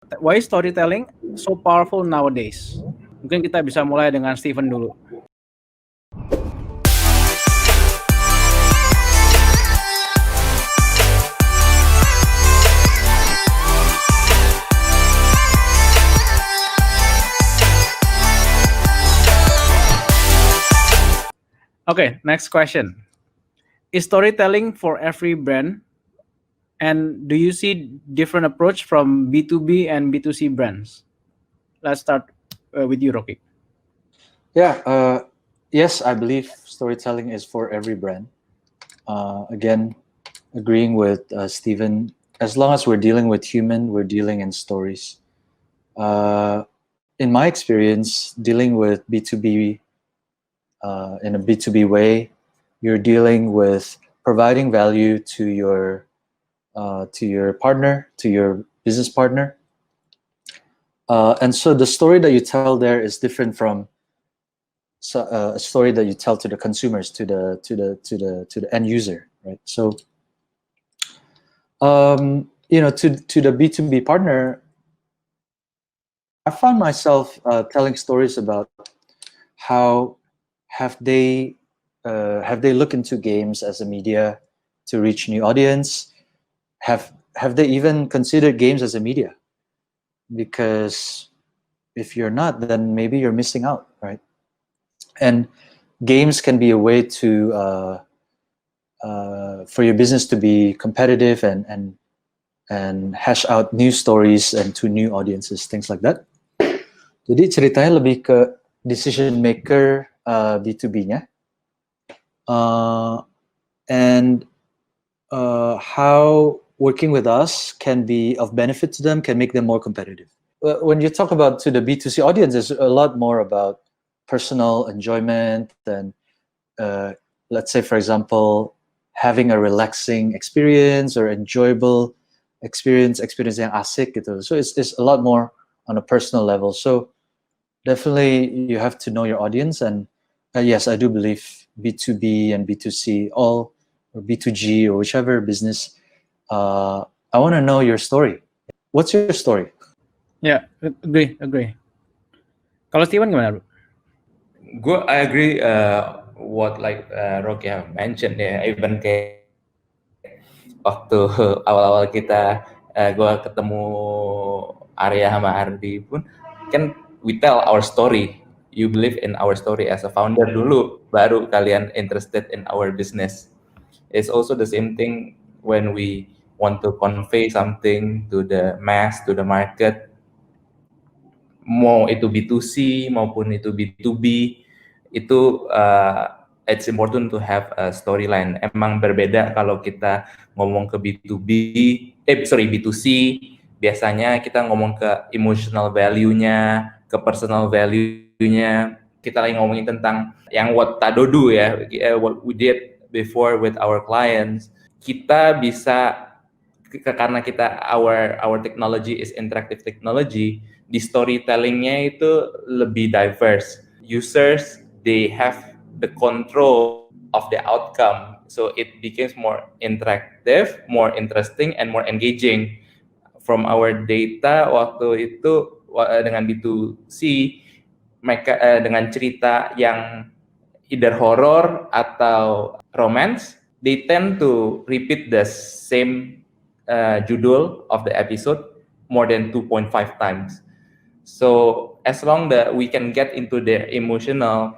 Why is storytelling so powerful nowadays? Mungkin kita bisa mulai dengan Steven dulu. Okay, next question. Is storytelling for every brand? And do you see different approach from B2B and B2C brands? Let's start with you, Rocky. Yeah, yes, I believe storytelling is for every brand. Again, agreeing with Steven, as long as we're dealing with human, we're dealing in stories. In my experience, dealing with B2B in a B2B way, you're dealing with providing value to your partner, to your business partner, and so the story that you tell there is different from a story that you tell to the consumers, to the end user, right? So, to the B2B partner, I found myself telling stories about how have they looked into games as a media to reach new audience. Have they even considered games as a media? Because if you're not, then maybe you're missing out, right? And games can be a way to for your business to be competitive and hash out new stories and to new audiences, things like that. Jadi ceritanya lebih ke decision maker B2B-nya, and how working with us can be of benefit to them, can make them more competitive. When you talk about to the B2C audience, there's a lot more about personal enjoyment and let's say, for example, having a relaxing experience or enjoyable experience yang asik gitu. So it's a lot more on a personal level. So definitely you have to know your audience, and yes, I do believe B2B and B2C, all, or B2G, or whichever business, I want to know your story. What's your story? Yeah, agree. Kalau Steven gimana, bro? I agree what like Rocky have mentioned ya, even kayak waktu awal-awal kita gue ketemu Arya sama Ardi pun kan we tell our story. You believe in our story as a founder dulu, baru kalian interested in our business. It's also the same thing when we want to convey something to the mass, to the market, mau itu B2C maupun itu B2B, itu it's important to have a storyline. Emang berbeda kalau kita ngomong ke B2C, biasanya kita ngomong ke emotional value-nya, ke personal value-nya. Kita lagi ngomongin tentang yang what Tado do ya, what we did before with our clients. Kita bisa, karena kita our technology is interactive technology, di storytelling-nya itu lebih diverse. Users, they have the control of the outcome, so it becomes more interactive, more interesting, and more engaging. From our data waktu itu dengan B2C, mereka dengan cerita yang either horror atau romance, they tend to repeat the same judul of the episode more than 2.5 times. So as long that we can get into the emotional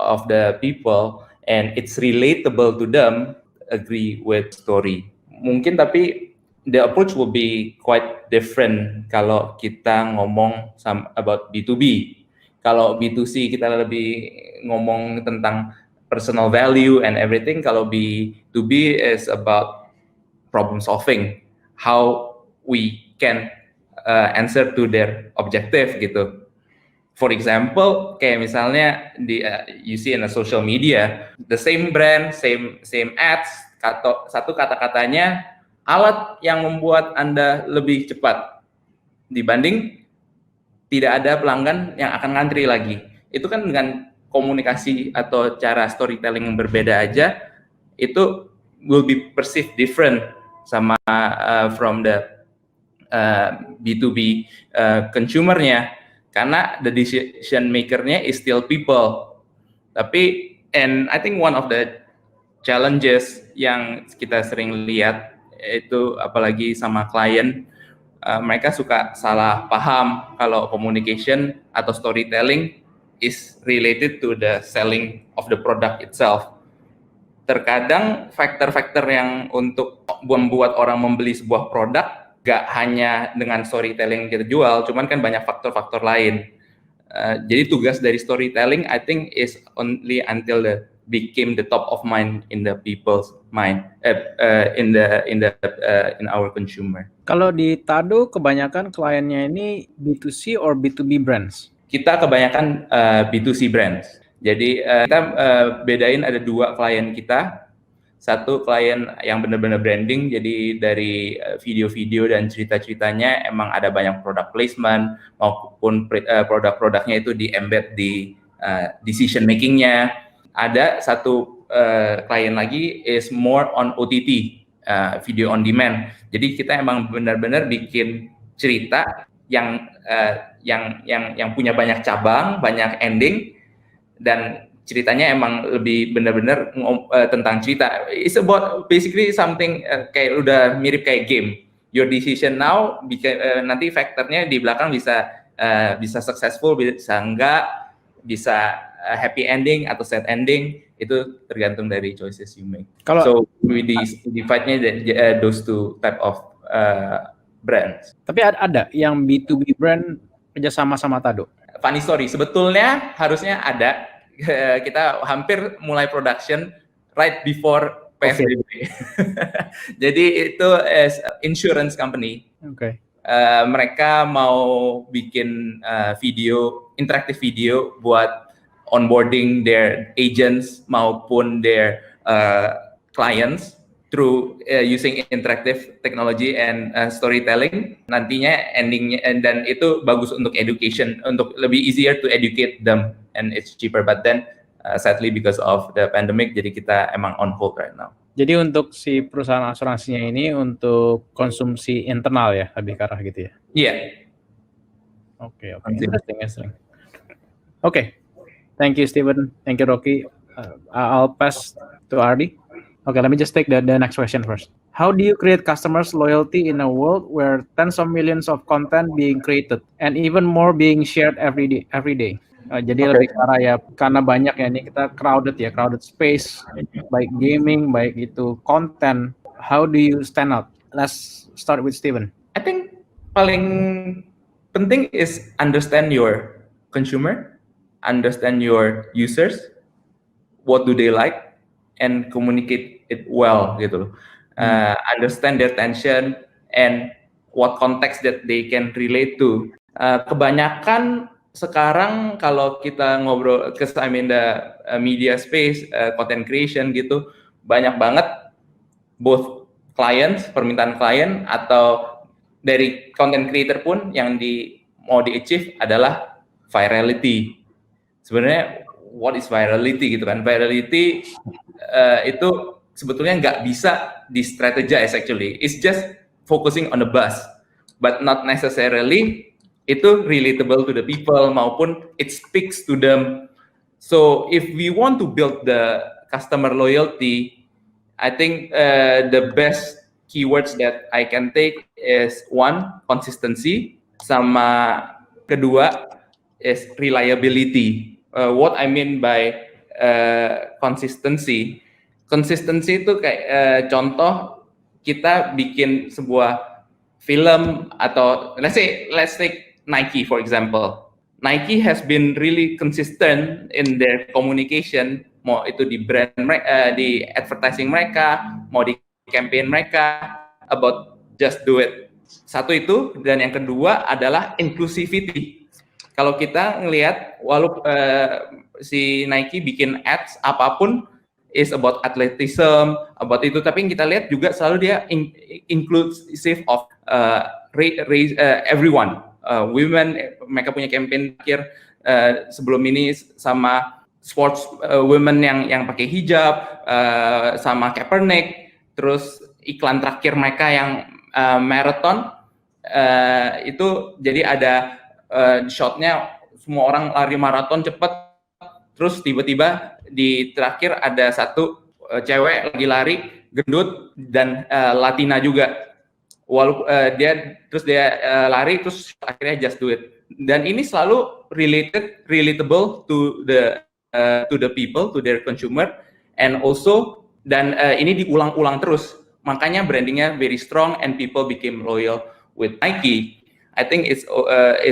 of the people and it's relatable to them, agree with story. Mungkin tapi the approach will be quite different kalau kita ngomong about B2B. Kalau B2C kita lebih ngomong tentang personal value and everything. Kalau B2B is about problem solving, how we can answer to their objective gitu. For example, kayak misalnya you see in a social media, the same brand, same ads, satu kata-katanya alat yang membuat Anda lebih cepat dibanding tidak ada pelanggan yang akan ngantri lagi. Itu kan dengan komunikasi atau cara storytelling yang berbeda aja, itu will be perceived different sama from the B2B consumernya, karena the decision maker-nya is still people. Tapi and I think one of the challenges yang kita sering lihat itu apalagi sama klien, mereka suka salah paham kalau communication atau storytelling is related to the selling of the product itself. Terkadang faktor-faktor yang untuk membuat orang membeli sebuah produk gak hanya dengan storytelling kita jual, cuman kan banyak faktor-faktor lain. Jadi tugas dari storytelling, I think, is only until became the top of mind in the people's mind, in our consumer. Kalau di Tado, kebanyakan kliennya ini B2C or B2B brands? Kita kebanyakan B2C brands. Jadi kita bedain ada 2 klien kita. Satu klien yang benar-benar branding, jadi dari video-video dan cerita-ceritanya emang ada banyak product placement maupun produk-produknya itu di-embed di decision making-nya. Ada satu klien lagi is more on OTT, video on demand. Jadi kita emang benar-benar bikin cerita yang punya banyak cabang, banyak ending, dan ceritanya emang lebih benar-benar tentang cerita. It's about basically something kayak udah mirip kayak game. Your decision now, nanti faktornya di belakang bisa successful, bisa enggak, bisa happy ending atau sad ending, itu tergantung dari choices you make. So we divide-nya those 2 type of brands. Tapi ada yang B2B brand kerjasama sama Tado? Funny story, sebetulnya harusnya ada. Kita hampir mulai production right before PSBB. Okay. Jadi itu insurance company. Okay. Mereka mau bikin interaktif video buat onboarding their agents maupun their clients through using interactive technology and storytelling. Nantinya endingnya, dan itu bagus untuk education, untuk lebih easier to educate them, and it's cheaper. But then sadly because of the pandemic, jadi kita emang on hold right now. Jadi untuk si perusahaan asuransinya ini untuk konsumsi internal ya, lebih ke arah gitu ya? Iya. Oke. Interesting. Okay. Thank you, Steven. Thank you, Rocky. I'll pass to Ardi. Okay, let me just take the next question first. How do you create customers' loyalty in a world where tens of millions of content being created and even more being shared every day? Jadi lebih ke arah ya, karena banyak ya, ini kita crowded space, baik gaming, baik itu content. How do you stand out? Let's start with Steven. I think paling penting is understand your consumer, understand your users, what do they like, and communicate it well gitu loh. Understand their tension and what context that they can relate to. Kebanyakan sekarang kalau kita ngobrol ke the media space, content creation gitu, banyak banget both clients, permintaan klien atau dari content creator pun yang mau di-achieve adalah virality. Sebenarnya what is virality gitu kan? Virality itu sebetulnya nggak bisa di-strategize actually. It's just focusing on the buzz, but not necessarily itu relatable to the people maupun it speaks to them. So if we want to build the customer loyalty, I think the best keywords that I can take is 1, consistency, sama kedua is reliability. What I mean by consistency itu kayak contoh kita bikin sebuah film atau let's take Nike for example. Nike has been really consistent in their communication, mau itu di brand mereka, di advertising mereka, mau di campaign mereka, about just do it. Satu itu, dan yang kedua adalah inclusivity. Kalau kita ngelihat, walaupun si Nike bikin ads apapun is about athleticism, about itu, tapi yang kita lihat juga selalu dia inclusive of everyone. Women, mereka punya campaign akhir sebelum ini sama sports women yang pakai hijab, sama Kaepernick, terus iklan terakhir mereka yang marathon itu jadi ada shotnya semua orang lari maraton cepat, terus tiba-tiba di terakhir ada satu cewek lagi lari gendut dan Latina juga. Walaupun dia lari terus akhirnya just do it. Dan ini selalu relatable to the people, to their consumer, and also ini diulang-ulang terus. Makanya brandingnya very strong and people became loyal with Nike. I think it's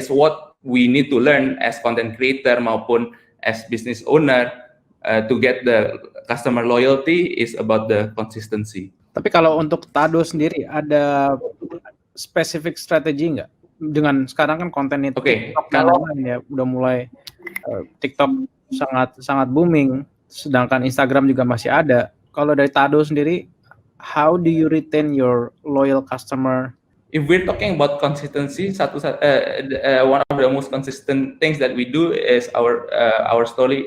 what we need to learn as content creator maupun as business owner to get the customer loyalty is about the consistency. Tapi kalau untuk Tado sendiri ada spesifik strategi nggak? Dengan sekarang kan konten itu TikTok kalau ya udah mulai TikTok sangat booming, sedangkan Instagram juga masih ada. Kalau dari Tado sendiri, how do you retain your loyal customer? If we're talking about consistency, one of the most consistent things that we do is our story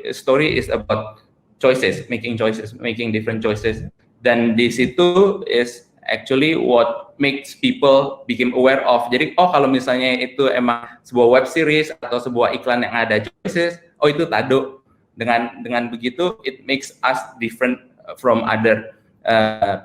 is about choices, making different choices. Dan di situ is actually what makes people become aware of. Jadi kalau misalnya itu emang sebuah web series atau sebuah iklan yang ada choices, itu Tado. Dengan begitu it makes us different from other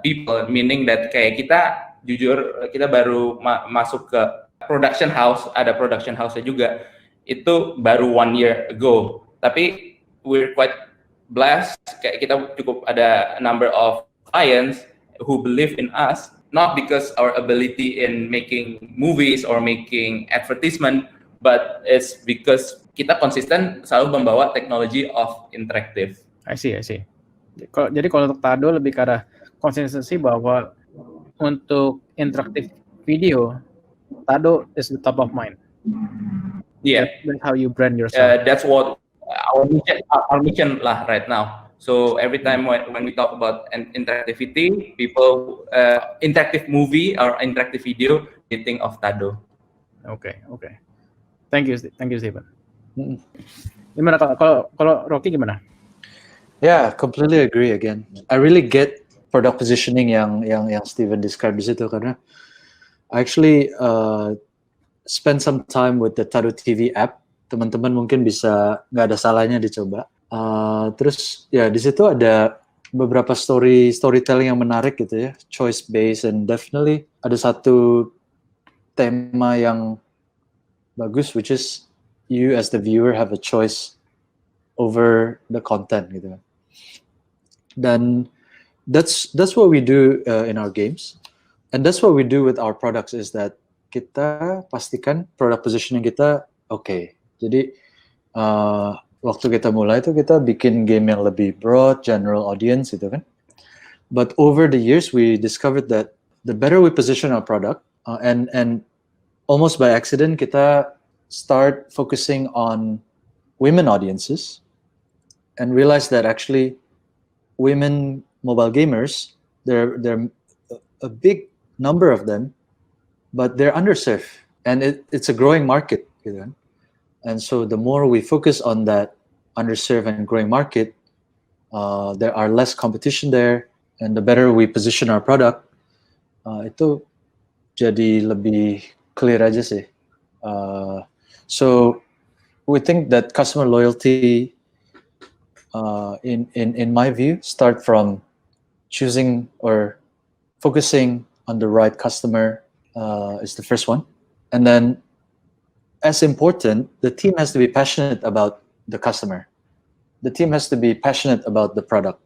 people, meaning that kayak kita baru masuk ke production house, ada production house-nya juga, itu baru 1 year ago. Tapi we're quite blessed, kayak kita cukup ada number of clients who believe in us, not because our ability in making movies or making advertisement, but it's because kita konsisten selalu membawa teknologi of interactive. I see. Jadi kalau untuk Tado lebih ke arah konsistensi bahwa untuk interaktif video, Tado is the top of mind. Yeah. That's how you brand yourself. That's what our mission lah right now. So every time when we talk about interactivity, people interactive movie or interactive video, they think of Tado. Okay. Thank you, Stephen. Gimana kalau Rocky gimana? Yeah, completely agree again. I really get product positioning yang Stephen described di situ, karena I actually spend some time with the Tado TV app. Teman-teman mungkin bisa, nggak ada salahnya dicoba. Terus ya di situ ada beberapa storytelling yang menarik gitu ya, choice based, and definitely ada satu tema yang bagus, which is you as the viewer have a choice over the content gitu. Dan that's what we do in our games, and that's what we do with our products, is that kita pastikan product positioning kita okay. Jadi waktu kita mulai itu kita bikin game yang lebih broad, general audience gitu kan. But over the years we discovered that the better we position our product, and almost by accident kita start focusing on women audiences and realize that actually women mobile gamers, they're a big number of them, but they're underserved, and it's a growing market gitu kan. And so the more we focus on that underserved and growing market, there are less competition there, and the better we position our product, itu jadi lebih clear aja sih. So we think that customer loyalty, in my view, start from choosing or focusing on the right customer is the first one, and then as important, the team has to be passionate about the customer. The team has to be passionate about the product.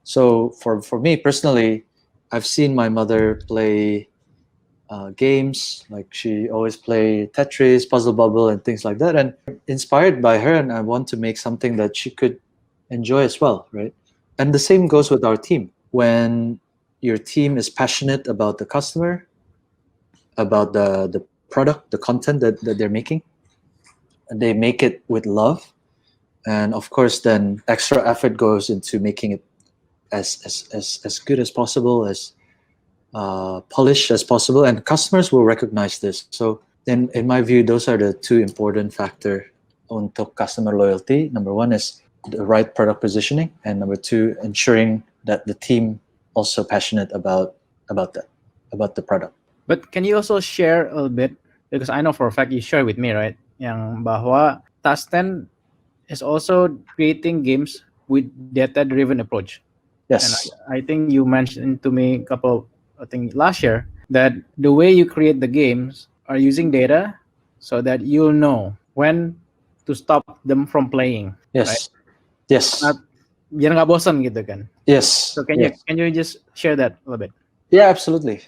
So for me personally, I've seen my mother play games, like she always play Tetris, Puzzle Bubble, and things like that, and inspired by her, and I want to make something that she could enjoy as well, right? And the same goes with our team. When your team is passionate about the customer, about the product, the content that they're making, and they make it with love, and of course then extra effort goes into making it as good as possible, as polished as possible, and customers will recognize this. So in my view, those are the two important factors untuk customer loyalty. Number one is the right product positioning, and number two, ensuring that the team also passionate about the product. But can you also share a little bit, because I know for a fact you share with me, right? Yang bahwa Task 10 is also creating games with data-driven approach. And Yes. I think you mentioned to me I think last year, that the way you create the games are using data so that you'll know when to stop them from playing. Yes. Yes. Not biar nggak bosan gitu kan. Yes. So can Yes. you just share that a little bit? Yeah, absolutely.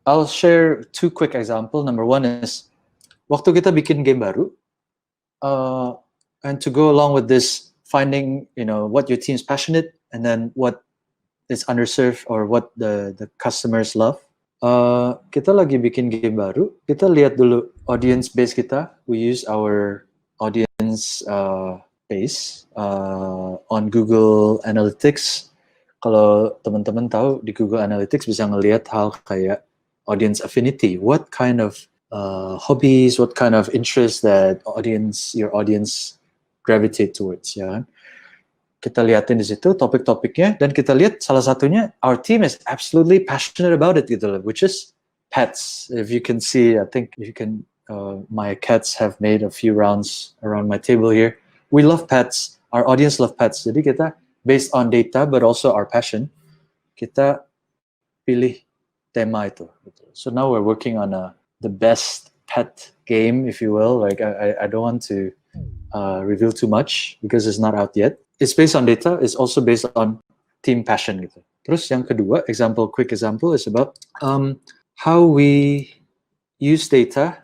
I'll share two quick example. Number one is waktu kita bikin game baru, and to go along with this, finding what your team's passionate, and then what is underserved or what the customers love. Kita lagi bikin game baru, kita lihat dulu audience base kita. We use our audience base on Google Analytics. Kalau teman-teman tahu, di Google Analytics bisa ngelihat hal kayak audience affinity, what kind of hobbies, what kind of interests that your audience gravitate towards, ya kan? Kita liatin di situ topik-topiknya, dan kita lihat salah satunya our team is absolutely passionate about it gitu loh, which is pets. If you can see, I think you can. My cats have made a few rounds around my table here. We love pets. Our audience love pets. Jadi kita based on data, but also our passion, kita pilih tema itu. So now we're working on the best pet game, if you will. Like I don't want to reveal too much because it's not out yet. It's based on data. It's also based on team passion gitu. Terus yang kedua, quick example is about how we use data.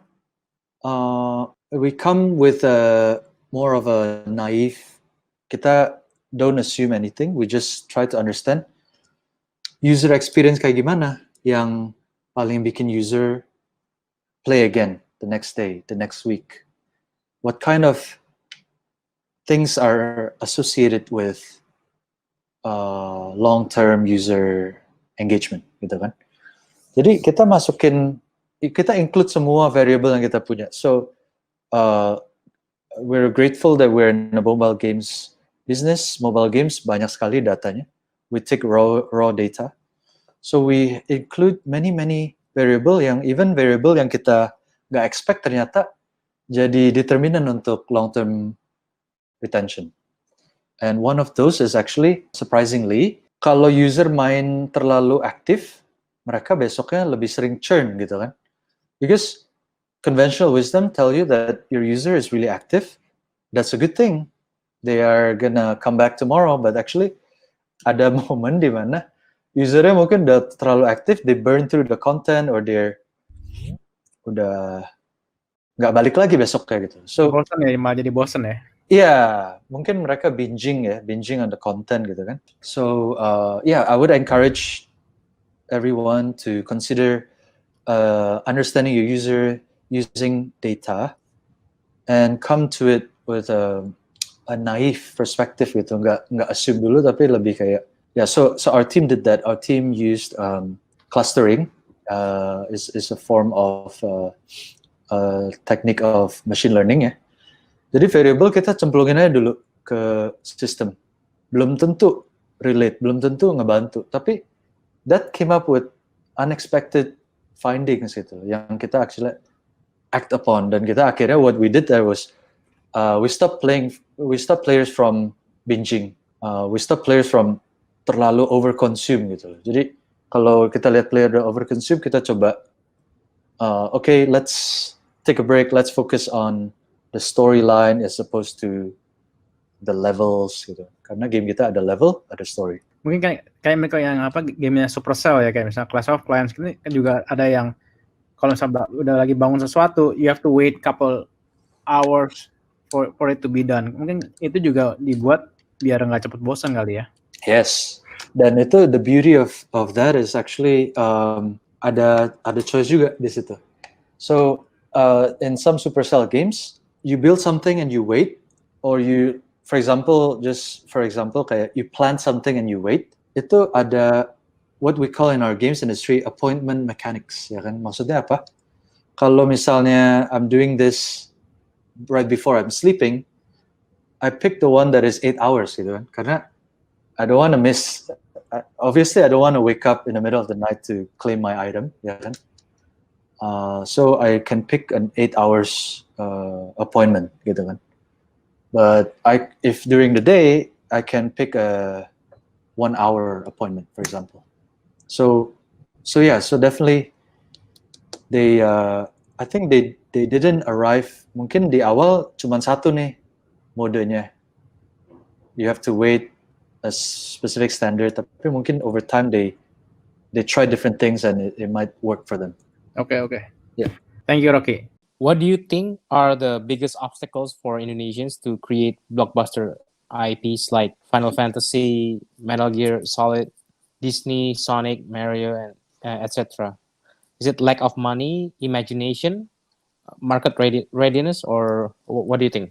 We come with more of a naive. Kita don't assume anything. We just try to understand user experience kayak gimana yang paling bikin user play again the next day, the next week. What kind of things are associated with long-term user engagement, gitu kan? Jadi kita include semua variable yang kita punya. So we're grateful that we're in a mobile games business. Mobile games banyak sekali datanya. We take raw data. So we include many variable yang kita nggak expect ternyata jadi determinant untuk long-term retention. And one of those is actually, surprisingly, kalau user main terlalu aktif, mereka besoknya lebih sering churn gitu kan. Because conventional wisdom tell you that your user is really active. That's a good thing. They are gonna come back tomorrow, but actually ada momen di mana usernya mungkin udah terlalu aktif, they burn through the content, or they're udah nggak balik lagi besok kayak gitu. So Bosan ya, malah jadi bosan ya. Iya, mungkin mereka binging on the content gitu kan. So I would encourage everyone to consider understanding your user using data and come to it with a naive perspective gitu, nggak assume dulu, tapi lebih kayak so our team did that. Our team used clustering, is a form of technique of machine learning ya. Jadi variable kita cemplungin aja dulu ke sistem. Belum tentu relate, belum tentu ngebantu, tapi that came up with unexpected findings gitu, yang kita actually act upon. Dan kita akhirnya what we did there was we stopped players from binging, we stopped players from terlalu overconsume gitu. Jadi kalau kita lihat player overconsume, kita coba okay, let's take a break, let's focus on the storyline as opposed to the levels gitu. Karena game kita ada level, ada story. Mungkin kayak mereka yang gamenya Supercell ya, kayak misalnya Clash of Clans ini kan juga ada yang kalau misalnya udah lagi bangun sesuatu, you have to wait couple hours for it to be done. Mungkin itu juga dibuat biar nggak cepet bosan kali ya. Yes, dan itu the beauty of that is actually ada choice juga di situ. So in some Supercell games, you build something and you wait, or you, for example, kayak you plan something and you wait. Itu ada what we call in our games industry appointment mechanics, ya kan? Maksudnya apa? Kalau misalnya I'm doing this right before I'm sleeping, I pick the one that is 8 hours gitu kan, karena I don't want to miss obviously I don't want to wake up in the middle of the night to claim my item, ya kan? So I can pick an 8 hours appointment, gitu kan. But if during the day, I can pick a 1 hour appointment, for example. So yeah, so definitely they I think they didn't arrive. Mungkin di awal cuma satu nih modenya. You have to wait a specific standard. Tapi mungkin over time they try different things and it might work for them. Okay. Yeah. Thank you, Rocky. What do you think are the biggest obstacles for Indonesians to create blockbuster IPs like Final Fantasy, Metal Gear Solid, Disney, Sonic, Mario, and etc.? Is it lack of money, imagination, market readiness, or what do you think?